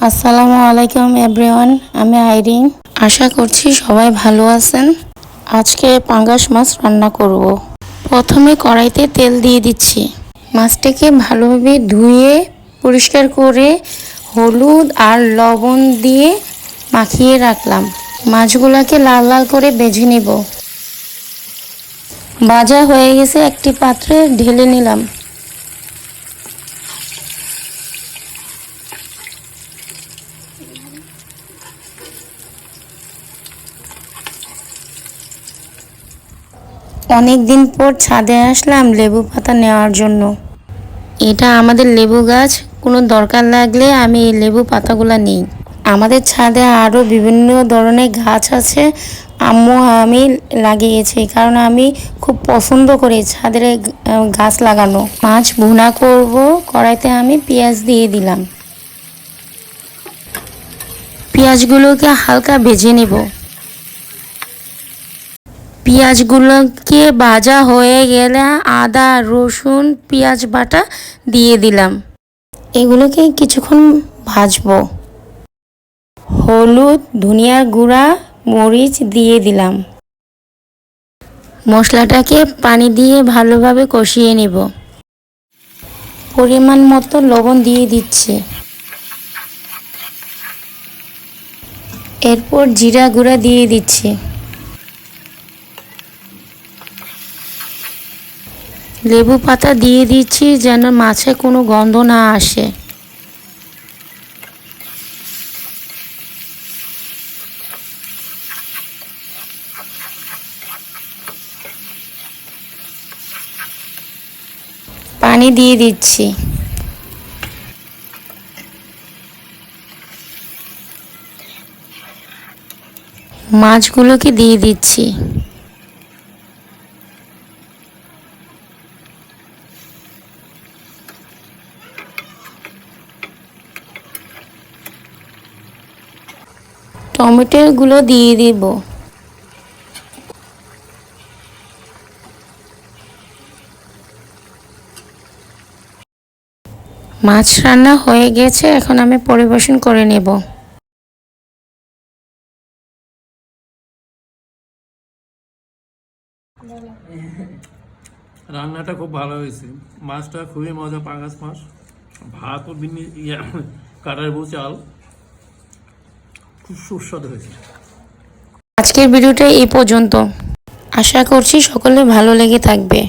আসসালামু আলাইকুম এভরিওয়ান, আমি আইরিন। আশা করছি সবাই ভালো আছেন। আজকে পাঙ্গাস মাছ রান্না করব। প্রথমে কড়াইতে তেল দিয়ে দিচ্ছি। মাছটাকে ভালোভাবে ধুয়ে পরিষ্কার করে হলুদ আর লবণ দিয়ে মাখিয়ে রাখলাম। মাছগুলোকে লাল লাল করে ভেজে নেব। ভাজা হয়ে গেছে, একটি পাত্রে ঢেলে নিলাম। অনেক দিন পর ছাদে আসলাম লেবু পাতা নেওয়ার জন্য। এটা আমাদের লেবু গাছ, কোনো দরকার লাগলে আমি এই লেবু পাতাগুলো নিই। আমাদের ছাদে আরও বিভিন্ন ধরনের গাছ আছে, আম্মু আমি লাগিয়েছি, কারণ আমি খুব পছন্দ করি ছাদের গাছ লাগানো। মাছ ভুনা করব, কড়াইতে আমি পেঁয়াজ দিয়ে দিলাম। পেঁয়াজগুলোকে হালকা ভেজে নেব। পেঁয়াজগুলোকে ভাজা হয়ে গেলে আদা রসুন পেঁয়াজ বাটা দিয়ে দিলাম। এগুলোকে কিছুক্ষণ ভাজবো। হলুদ ধনিয়ার গুঁড়া মরিচ দিয়ে দিলাম। মশলাটাকে পানি দিয়ে ভালোভাবে কষিয়ে নেব। পরিমাণ মতো লবণ দিয়ে দিচ্ছি। এরপর জিরা গুঁড়া দিয়ে দিচ্ছি। লেবু পাতা দিয়ে দিচ্ছি যেন মাছে কোনো গন্ধ না আসে। পানি দিয়ে দিচ্ছি। মাছগুলোকে দিয়ে দিচ্ছি। টমেটোগুলো দিয়ে দিব। মাছ রান্না হয়ে গেছে, এখন আমি পরিবেশন করে নেব। রান্নাটা খুব ভালো হয়েছে। মাছটা খুবই মজা, পাঙ্গাস মাছ। ভাত ও কাটার বউ চাল খুব সুস্বাদু হয়েছে। আজকের ভিডিওটা এই পর্যন্ত। আশা করছি সকলে ভালো লেগে থাকবে।